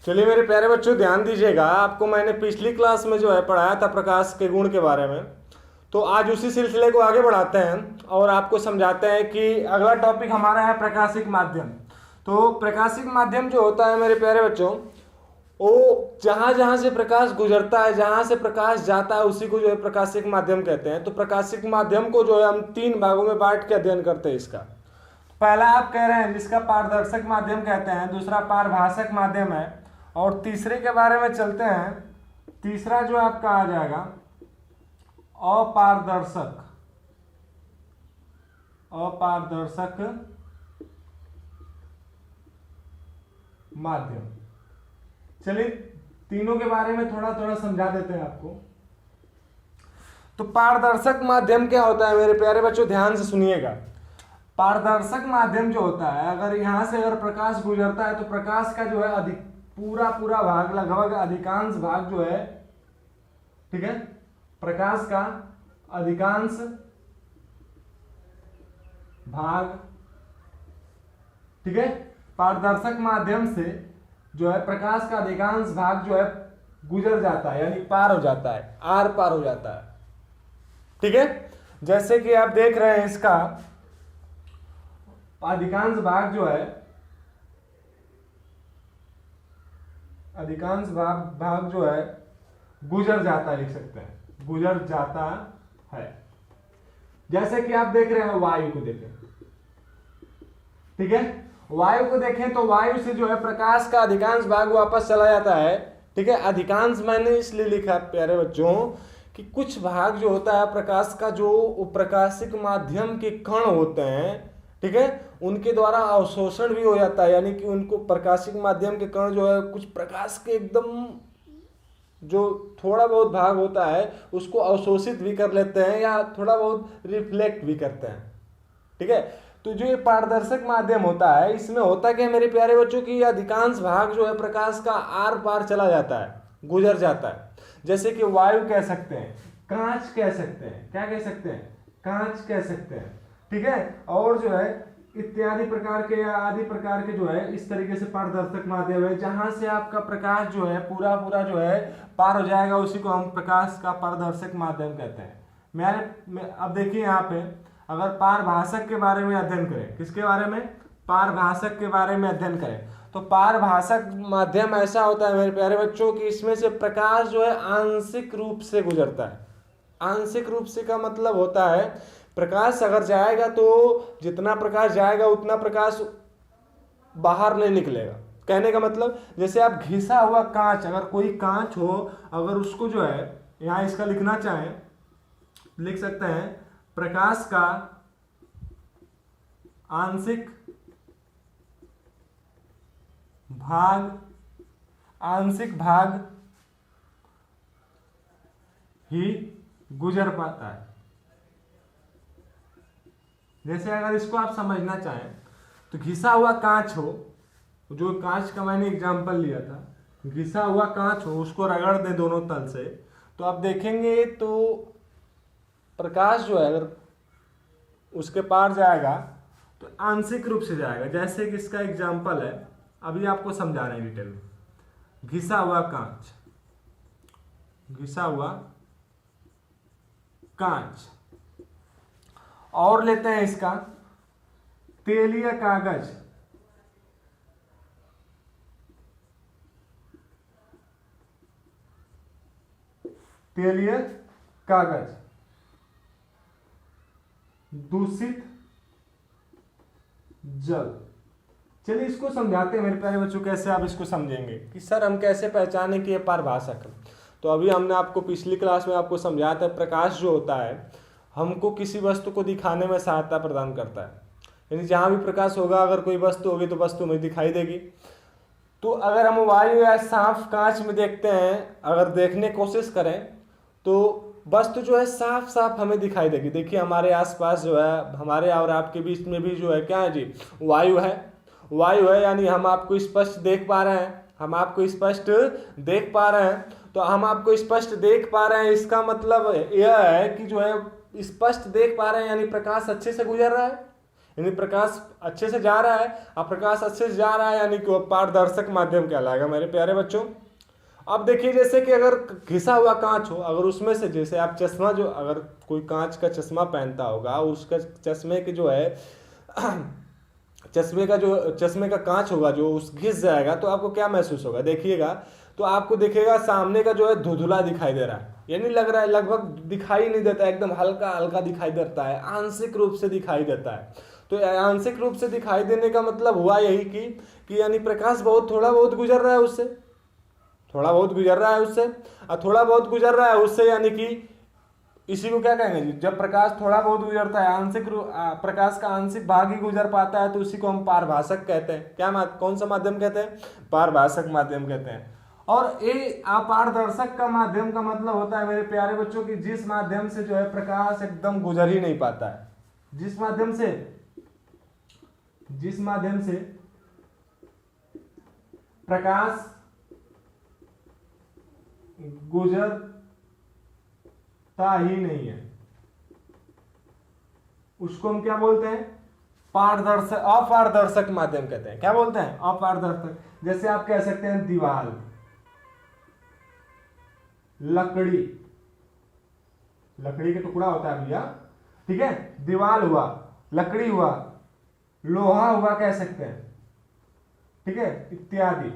चलिए मेरे प्यारे बच्चों ध्यान दीजिएगा, आपको मैंने पिछली क्लास में जो है पढ़ाया था प्रकाश के गुण के बारे में। तो आज उसी सिलसिले को आगे बढ़ाते हैं और आपको समझाते हैं कि अगला टॉपिक हमारा है प्रकाशिक माध्यम। तो प्रकाशिक माध्यम जो होता है मेरे प्यारे बच्चों, वो जहाँ जहाँ से प्रकाश गुजरता है, जहाँ से प्रकाश जाता है, उसी को जो है प्रकाशिक माध्यम कहते हैं। तो प्रकाशिक माध्यम को जो है हम 3 भागों में बांट के अध्ययन करते हैं इसका। पहला आप कह रहे हैं जिसका पारदर्शक माध्यम कहते हैं, दूसरा पारभाषक माध्यम है, और तीसरे के बारे में चलते हैं। तीसरा जो आपका आ जाएगा अपारदर्शक माध्यम। चलिए तीनों के बारे में थोड़ा थोड़ा समझा देते हैं आपको। तो पारदर्शक माध्यम क्या होता है मेरे प्यारे बच्चों, ध्यान से सुनिएगा। पारदर्शक माध्यम जो होता है, अगर यहां से अगर प्रकाश गुजरता है तो प्रकाश का जो है पूरा भाग, लगभग अधिकांश भाग जो है, ठीक है, प्रकाश का अधिकांश भाग, ठीक है, पारदर्शक माध्यम से जो है प्रकाश का अधिकांश भाग जो है गुजर जाता है, यानी पार हो जाता है, आर पार हो जाता है। ठीक है, जैसे कि आप देख रहे हैं इसका अधिकांश भाग जो है, अधिकांश भाग जो है गुजर जाता है, लिख सकते हैं, गुजर जाता है। जैसे कि आप देख रहे हैं वायु को देखें, ठीक है, वायु को देखें तो वायु से जो है प्रकाश का अधिकांश भाग वापस चला जाता है। ठीक है, अधिकांश मैंने इसलिए लिखा प्यारे बच्चों कि कुछ भाग जो होता है प्रकाश का, जो प्रकाशिक माध्यम के कण होते हैं, ठीक है, उनके द्वारा अवशोषण भी हो जाता है, यानी कि उनको प्रकाशिक माध्यम के कण जो है कुछ प्रकाश के एकदम जो थोड़ा बहुत भाग होता है उसको अवशोषित भी कर लेते हैं या थोड़ा बहुत रिफ्लेक्ट भी करते हैं। ठीक है, तो जो ये पारदर्शक माध्यम होता है, इसमें होता क्या है मेरे प्यारे बच्चों की अधिकांश भाग जो है प्रकाश का आर पार चला जाता है, गुजर जाता है। जैसे कि वायु कह सकते हैं, कांच कह सकते हैं, क्या कह सकते हैं, कांच कह सकते हैं। ठीक है, और जो है इत्यादि प्रकार के या आदि प्रकार के जो है इस तरीके से पारदर्शक माध्यम है, जहां से आपका प्रकाश जो है पूरा जो है पार हो जाएगा, उसी को हम प्रकाश का पारदर्शक माध्यम कहते हैं। अब देखिए यहाँ पे अगर पारभाषक के बारे में अध्ययन करें, किसके बारे में, पारभाषक के बारे में अध्ययन करें, तो पारभाषक माध्यम ऐसा होता है मेरे प्यारे बच्चों कि इसमें से प्रकाश जो है आंशिक रूप से गुजरता है। आंशिक रूप से का मतलब होता है प्रकाश अगर जाएगा तो जितना प्रकाश जाएगा उतना प्रकाश बाहर नहीं निकलेगा। कहने का मतलब जैसे आप घिसा हुआ कांच, अगर कोई कांच हो, अगर उसको जो है यहां इसका लिखना चाहें, लिख सकते हैं प्रकाश का आंशिक भाग ही गुजर पाता है। जैसे अगर इसको आप समझना चाहें तो घिसा हुआ कांच हो, जो कांच का मैंने एग्जांपल लिया था, घिसा हुआ कांच हो, उसको रगड़ दें दोनों तल से, तो आप देखेंगे तो प्रकाश जो है अगर उसके पार जाएगा तो आंशिक रूप से जाएगा। जैसे कि इसका एग्जांपल है, अभी आपको समझा रहे हैं डिटेल में, घिसा हुआ कांच, घिसा हुआ कांच। और लेते हैं इसका तेलीय कागज, तेलीय कागज, दूषित जल। चलिए इसको समझाते हैं मेरे प्यारे बच्चों, कैसे आप इसको समझेंगे कि सर हम कैसे पहचाने कि ये पारभाषक है। तो अभी हमने आपको पिछली क्लास में आपको समझाया था प्रकाश जो होता है हमको किसी वस्तु को दिखाने में सहायता प्रदान करता है, यानी जहां भी प्रकाश होगा, अगर कोई वस्तु होगी तो वस्तु हमें दिखाई देगी। तो अगर हम वायु या साफ कांच में देखते हैं, अगर देखने की कोशिश करें तो वस्तु जो है साफ साफ हमें दिखाई देगी। देखिए हमारे आसपास जो है, हमारे और आपके बीच में भी जो है क्या है जी, वायु है, वायु है, यानी हम आपको स्पष्ट देख पा रहे हैं, हम आपको स्पष्ट देख पा रहे हैं। तो हम आपको स्पष्ट देख पा रहे हैं, इसका मतलब यह है कि जो है स्पष्ट देख पा रहे हैं, यानी प्रकाश अच्छे से गुजर रहा है, यानी प्रकाश अच्छे से जा रहा है, अब प्रकाश अच्छे से जा रहा है यानी कि वो पारदर्शक माध्यम कहलाएगा मेरे प्यारे बच्चों। अब देखिए जैसे कि अगर घिसा हुआ कांच हो, अगर उसमें से जैसे आप चश्मा जो अगर कोई कांच का चश्मा पहनता होगा, उसका चश्मे के जो है चश्मे का कांच होगा जो उस घिस जाएगा तो आपको क्या महसूस होगा, देखिएगा तो आपको दिखेगा सामने का जो है धुंधला दिखाई दे रहा है, यानी लग रहा है लगभग दिखाई नहीं देता है, एकदम हल्का हल्का दिखाई देता है, आंशिक रूप से दिखाई देता है। तो आंशिक रूप से दिखाई देने का मतलब हुआ यही कि यानी प्रकाश बहुत थोड़ा बहुत गुजर रहा है उससे, थोड़ा बहुत गुजर रहा है उससे, और थोड़ा बहुत गुजर रहा है उससे यानी कि इसी को क्या कहेंगे जी, जब प्रकाश थोड़ा बहुत गुजरता है आंशिक प्रकाश का आंशिक भाग ही गुजर पाता है तो उसी को हम पारभाषक कहते हैं। क्या कौन सा माध्यम कहते हैं, पारभाषक माध्यम कहते हैं। और ये अपारदर्शक का माध्यम का मतलब होता है मेरे प्यारे बच्चों की जिस माध्यम से जो है प्रकाश एकदम गुजर ही नहीं पाता है, जिस माध्यम से प्रकाश गुजरता ही नहीं है उसको हम क्या बोलते हैं, अपारदर्शक माध्यम कहते हैं। क्या बोलते हैं, अपारदर्शक। जैसे आप कह सकते हैं दीवार, लकड़ी का टुकड़ा होता है भैया, ठीक है, दीवार हुआ, लकड़ी हुआ, लोहा हुआ कह सकते हैं, ठीक है, इत्यादि।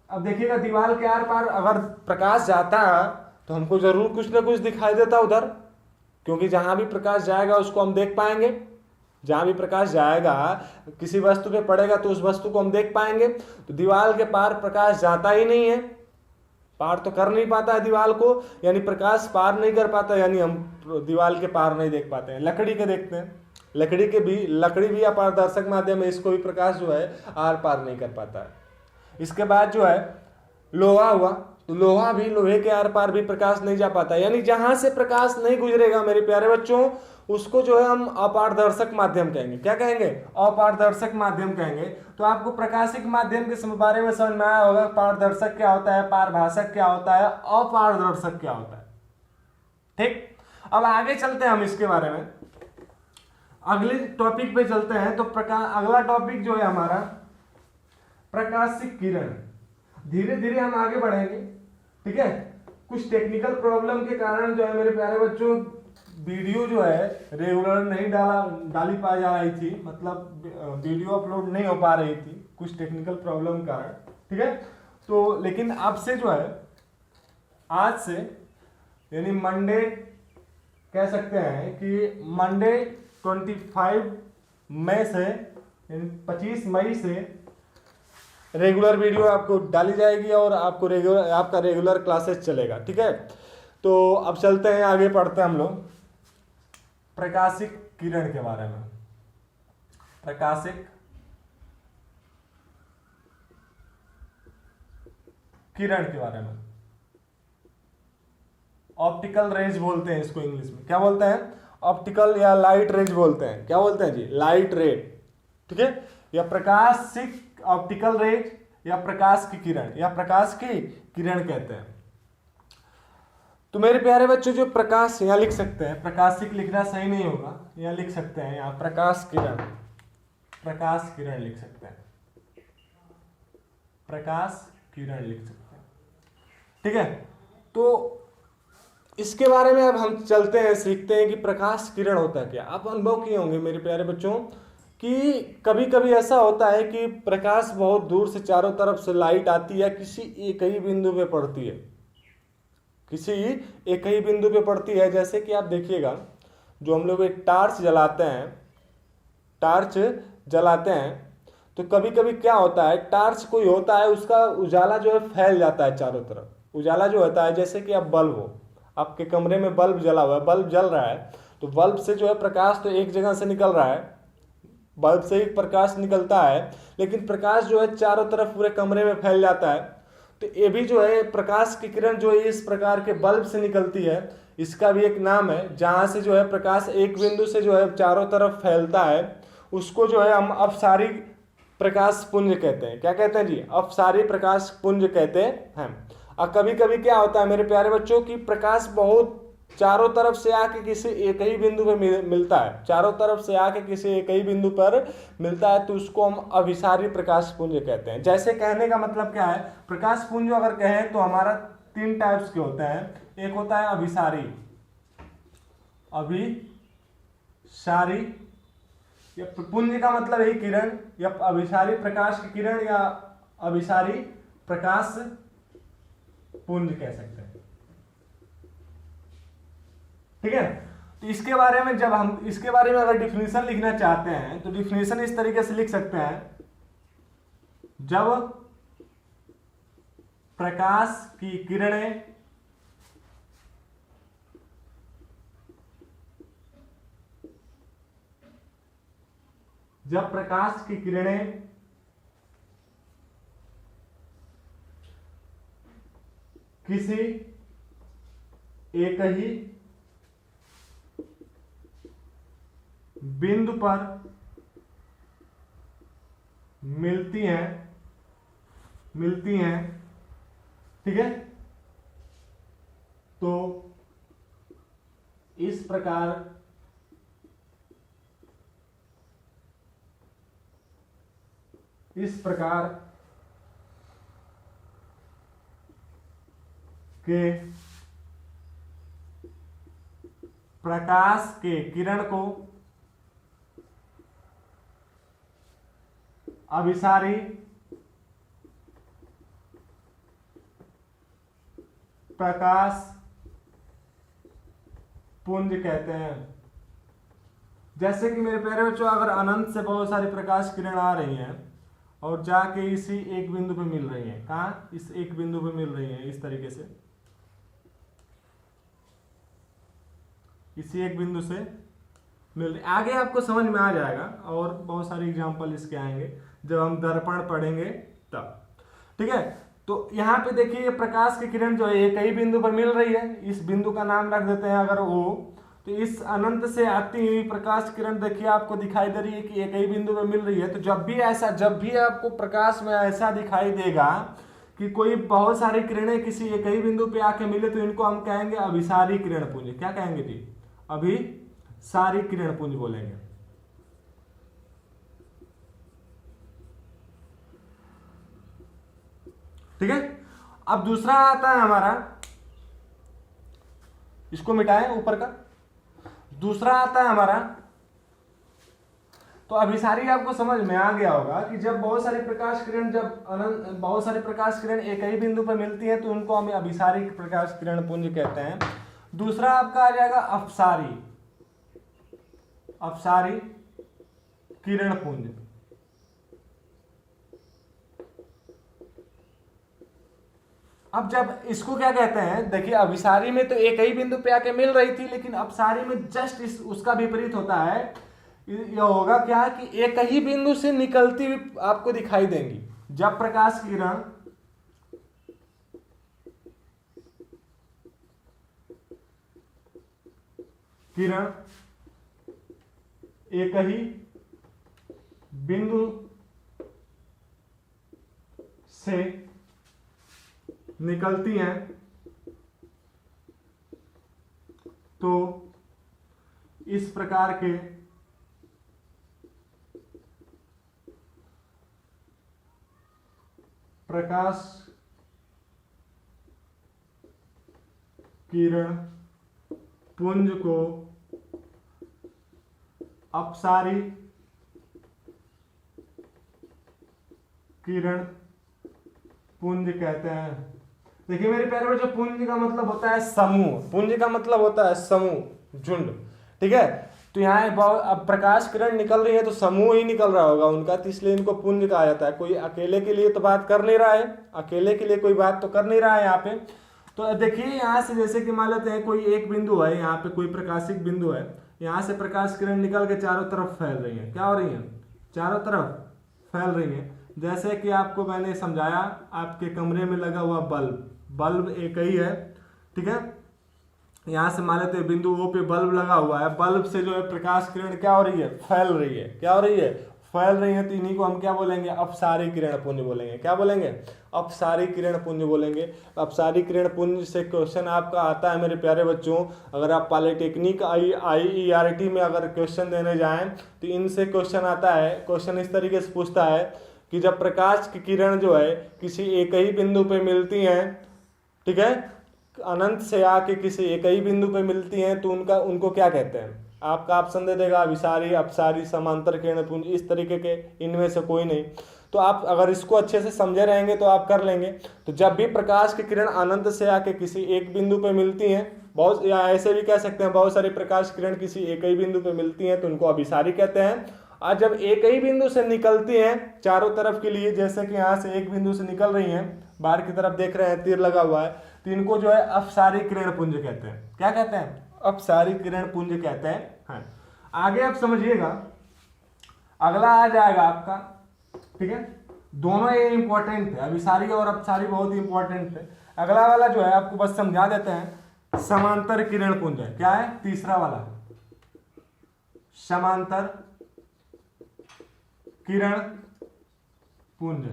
अब देखिएगा दीवार के आर पार अगर प्रकाश जाता है तो हमको जरूर कुछ ना कुछ दिखाई देता उधर, क्योंकि जहां भी प्रकाश जाएगा उसको हम देख पाएंगे, जहां भी प्रकाश जाएगा किसी वस्तु पे पड़ेगा तो उस वस्तु को हम देख पाएंगे। तो दीवार के पार प्रकाश जाता ही नहीं है, पार तो कर नहीं पाता है दीवार को, यानी प्रकाश पार नहीं कर पाता, यानी हम दीवार के पार नहीं देख पाते हैं। लकड़ी के देखते हैं, लकड़ी भी अपारदर्शक माध्यम है, इसको भी प्रकाश जो है आर पार नहीं कर पाता है। इसके बाद जो है लोहा हुआ, तो लोहे के आर पार भी प्रकाश नहीं जा पाता, यानी जहां से प्रकाश नहीं गुजरेगा मेरे प्यारे बच्चों उसको जो है हम अपारदर्शक माध्यम कहेंगे। क्या कहेंगे, अपारदर्शक माध्यम कहेंगे। तो आपको प्रकाशिक माध्यम के बारे में समझ में आया होगा, पारदर्शक क्या होता है, पारभाषक क्या होता है, अपारदर्शक क्या होता है। ठीक, अब आगे चलते हैं हम इसके बारे में, अगले टॉपिक पे चलते हैं। तो अगला टॉपिक जो है हमारा प्रकाशिक किरण। धीरे धीरे हम आगे बढ़ेंगे, ठीक है। कुछ टेक्निकल प्रॉब्लम के कारण जो है मेरे प्यारे बच्चों वीडियो जो है रेगुलर नहीं डाली पाई जा रही थी, मतलब वीडियो अपलोड नहीं हो पा रही थी कुछ टेक्निकल प्रॉब्लम के कारण, ठीक है। तो लेकिन अब से जो है आज से यानी मंडे कह सकते हैं कि मंडे 25 मई से यानी 25 मई से रेगुलर वीडियो आपको डाली जाएगी और आपको आपका रेगुलर क्लासेस चलेगा, ठीक है। तो अब चलते हैं आगे, पढ़ते हैं हम लोग प्रकाशिक किरण के बारे में। प्रकाशिक किरण के बारे में, ऑप्टिकल रेज बोलते हैं इसको इंग्लिश में। क्या बोलते हैं, ऑप्टिकल या लाइट रेज बोलते हैं। क्या बोलते हैं जी, लाइट रे, ठीक है, या प्रकाशिक ऑप्टिकल रेज या प्रकाश की किरण या प्रकाश की किरण कहते हैं। तो मेरे प्यारे बच्चों जो प्रकाश यहां लिख सकते हैं, प्रकाशिक लिखना सही नहीं होगा, यहां लिख सकते हैं यहां प्रकाश किरण लिख सकते हैं, प्रकाश किरण लिख सकते हैं, ठीक है। तो इसके बारे में अब हम चलते हैं, सीखते हैं कि प्रकाश किरण होता है क्या। आप अनुभव किए होंगे मेरे प्यारे बच्चों कि कभी कभी ऐसा होता है कि प्रकाश बहुत दूर से चारों तरफ से लाइट आती है, किसी एक ही बिंदु पे पड़ती है, किसी एक ही बिंदु पे पड़ती है। जैसे कि आप देखिएगा जो हम लोग एक टॉर्च जलाते हैं तो कभी कभी क्या होता है, टॉर्च कोई होता है उसका उजाला जो है फैल जाता है चारों तरफ। उजाला जो होता है जैसे कि आप बल्ब हो, आपके कमरे में बल्ब जला हुआ है, बल्ब जल रहा है, तो बल्ब से जो है प्रकाश तो एक जगह से निकल रहा है, बल्ब से ही प्रकाश निकलता है, लेकिन प्रकाश जो है चारों तरफ पूरे कमरे में फैल जाता है। तो ये भी जो है प्रकाश की किरण जो है इस प्रकार के बल्ब से निकलती है, इसका भी एक नाम है। जहां से जो है प्रकाश एक बिंदु से जो है चारों तरफ फैलता है उसको जो है हम अपसारी प्रकाश पुंज कहते हैं। क्या कहते हैं जी, अपसारी प्रकाश पुंज कहते हैं। और कभी कभी क्या होता है मेरे प्यारे बच्चों की प्रकाश बहुत चारों तरफ से आके किसी एक ही बिंदु पे मिलता है, चारों तरफ से आके किसी एक ही बिंदु पर मिलता है, तो उसको हम अभिसारी प्रकाश पुंज कहते हैं। जैसे कहने का मतलब क्या है, प्रकाश पुंज अगर कहें तो हमारा 3 टाइप्स के होते हैं। एक होता है अभिसारी, अभिसारी या पुंज का मतलब है किरण, या अभिसारी प्रकाश की किरण, या अभिसारी प्रकाश पुंज कह सकते हैं। ठीक है, तो इसके बारे में जब हम इसके बारे में अगर डिफिनीशन लिखना चाहते हैं तो डिफिनीशन इस तरीके से लिख सकते हैं, जब प्रकाश की किरणें जब प्रकाश की किरणें किसी एक ही बिंदु पर मिलती हैं, ठीक है, तो इस प्रकार के प्रकाश के किरण को अभिसारी प्रकाश पुंज कहते हैं। जैसे कि मेरे प्यारे बच्चों, अगर अनंत से बहुत सारी प्रकाश किरण आ रही हैं और जाके इसी एक बिंदु पे मिल रही हैं, कहाँ, इस एक बिंदु पे मिल रही हैं, इस तरीके से इसी एक बिंदु से मिल रही, आगे आपको समझ में आ जाएगा और बहुत सारे एग्जांपल इसके आएंगे जब हम दर्पण पढ़ेंगे तब, ठीक है। तो यहाँ पे देखिए प्रकाश की किरण जो है एक ही बिंदु पर मिल रही है, इस बिंदु का नाम रख देते हैं अगर O, तो इस अनंत से आती हुई प्रकाश किरण देखिए आपको दिखाई दे रही है कि एक ही बिंदु पर मिल रही है। तो जब भी आपको प्रकाश में ऐसा दिखाई देगा कि कोई बहुत सारी किरणें किसी एक ही बिंदु पे आके मिले, तो इनको हम कहेंगे अभिसारी किरण पुंज। क्या कहेंगे जी, अभिसारी किरण पुंज बोलेंगे। ठीक है, अब दूसरा आता है हमारा, इसको मिटाएं ऊपर का, दूसरा आता है हमारा, तो अभिसारी आपको समझ में आ गया होगा कि जब बहुत सारी प्रकाश किरण बहुत सारी प्रकाश किरण एक ही बिंदु पर मिलती है तो उनको हम अभिसारी प्रकाश किरण पुंज कहते हैं। दूसरा आपका आ जाएगा अपसारी किरण पुंज। अब जब इसको क्या कहते हैं, देखिए अभिसारी में तो एक ही बिंदु पे आके मिल रही थी, लेकिन अपसारी में जस्ट उसका विपरीत होता है। यह होगा क्या कि एक ही बिंदु से निकलती हुई आपको दिखाई देंगी। जब प्रकाश किरण एक ही बिंदु से निकलती हैं तो इस प्रकार के प्रकाश किरण पुंज को अपसारी किरण पुंज कहते हैं। देखिए मेरे प्यारे बच्चों, पुंज का मतलब होता है समूह, पुंज का मतलब होता है समूह, झुंड, ठीक है। तो यहाँ अब प्रकाश किरण निकल रही है तो समूह ही निकल रहा होगा उनका, तो इसलिए इनको पुंज कहा जाता है। कोई अकेले के लिए तो बात कर नहीं रहा है, अकेले के लिए कोई बात तो कर नहीं रहा है यहाँ पे। तो देखिए यहाँ से जैसे कि मान लेते हैं कोई एक बिंदु है, यहाँ पे कोई प्रकाशिक बिंदु है, यहाँ से प्रकाश किरण निकल के चारों तरफ फैल रही है। क्या हो रही है, चारों तरफ फैल रही है। जैसे कि आपको मैंने समझाया, आपके कमरे में लगा हुआ बल्ब एक ही है, ठीक है। यहाँ से मान लेते हैं बिंदु O पे बल्ब लगा हुआ है, बल्ब से जो है प्रकाश किरण क्या हो रही है, फैल रही है। क्या हो रही है, फैल रही हैं तो इन्हीं को हम क्या बोलेंगे, अपसारी किरण पुंज बोलेंगे। क्या बोलेंगे, अपसारी किरण पुंज बोलेंगे। अपसारी किरण पुंज से क्वेश्चन आपका आता है मेरे प्यारे बच्चों, अगर आप पॉलिटेक्निक IERT में अगर क्वेश्चन देने जाएं तो इनसे क्वेश्चन आता है। क्वेश्चन इस तरीके से पूछता है कि जब प्रकाश की किरण जो है किसी एक ही बिंदु पे मिलती हैं, ठीक है, अनंत से आके किसी एक ही बिंदु पे मिलती हैं तो उनको क्या कहते हैं। आपका ऑप्शन दे देगा अभिसारी, अपसारी, समांतर किरण पुंज, इस तरीके के इनमें से कोई नहीं। तो आप अगर इसको अच्छे से समझे रहेंगे तो आप कर लेंगे। तो जब भी प्रकाश की किरण अनंत से आके किसी एक बिंदु पे मिलती हैं, बहुत, या ऐसे भी कह सकते हैं बहुत सारी प्रकाश किरण किसी एक ही बिंदु पे मिलती हैं तो उनको अभिसारी कहते हैं। और जब एक ही बिंदु से निकलती हैं चारों तरफ के लिए, जैसे कि यहाँ से एक बिंदु से निकल रही हैं, बाहर की तरफ देख रहे हैं तीर लगा हुआ है, तो इनको जो है अपसारी किरण पुंज कहते हैं। क्या कहते हैं, अपसारी किरण पुंज कहते हैं। हाँ, आगे आप समझिएगा, अगला आ जाएगा आपका, ठीक है, दोनों ये इंपॉर्टेंट है, अभिसारी और अपसारी बहुत ही इंपॉर्टेंट है। अगला वाला जो है आपको बस समझा देते हैं, समांतर किरण पुंज है। क्या है, तीसरा वाला समांतर किरण पुंज।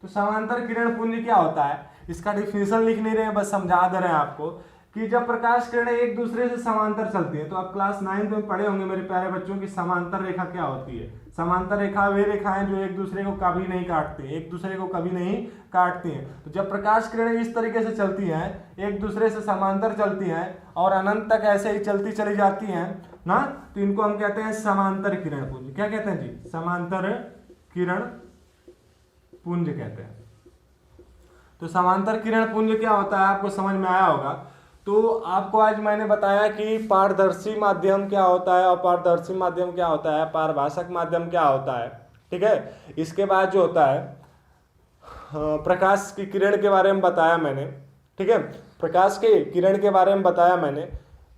तो समांतर किरण पुंज क्या होता है, इसका डिफिनेशन लिख नहीं रहे हैं, बस समझा दे रहे हैं आपको कि जब प्रकाश किरणें एक दूसरे से समांतर चलती हैं, तो आप क्लास 9 में पढ़े होंगे मेरे प्यारे बच्चों की समांतर रेखा क्या होती है। समांतर रेखा वे रेखाएं जो एक दूसरे को कभी नहीं काटती, एक दूसरे को कभी नहीं काटती हैं। तो जब प्रकाश किरणें इस तरीके से चलती हैं, एक दूसरे से समांतर चलती हैं और अनंत तक ऐसे ही चलती चली जाती हैं ना, तो इनको हम कहते हैं समांतर किरण पुंज। क्या कहते हैं जी, समांतर किरण पुंज कहते हैं। तो समांतर किरण पुंज क्या होता है आपको समझ में आया होगा। तो आपको आज मैंने बताया कि पारदर्शी माध्यम क्या होता है, अपारदर्शी माध्यम क्या होता है, पारभाषक माध्यम क्या होता है, ठीक है। इसके बाद जो होता है प्रकाश की किरण के बारे में बताया मैंने, ठीक है, प्रकाश के किरण के बारे में बताया मैंने,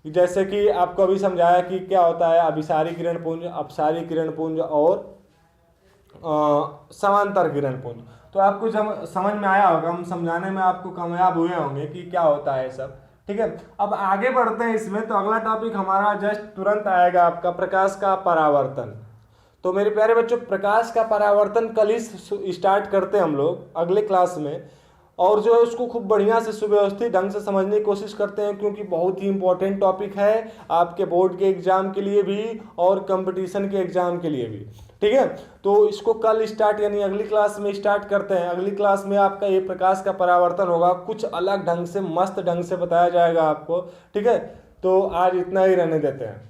जैसे कि आपको अभी समझाया कि क्या होता है अभिसारी किरण पुंज, अपसारी किरण पुंज और समांतर किरण पुंज। तो आपको जब समझ में आया होगा, हम समझाने में आपको कामयाब हुए होंगे कि क्या होता है सब, ठीक है। अब आगे बढ़ते हैं इसमें, तो अगला टॉपिक हमारा जस्ट तुरंत आएगा आपका प्रकाश का परावर्तन। तो मेरे प्यारे बच्चों, प्रकाश का परावर्तन कल ही स्टार्ट करते हैं हम लोग अगले क्लास में, और जो है उसको खूब बढ़िया से सुव्यवस्थित ढंग से समझने की कोशिश करते हैं, क्योंकि बहुत ही इंपॉर्टेंट टॉपिक है आपके बोर्ड के एग्जाम के लिए भी और कंपटीशन के एग्जाम के लिए भी, ठीक है। तो इसको कल स्टार्ट यानी अगली क्लास में स्टार्ट करते हैं। अगली क्लास में आपका ये प्रकाश का परावर्तन होगा, कुछ अलग ढंग से, मस्त ढंग से बताया जाएगा आपको, ठीक है। तो आज इतना ही रहने देते हैं।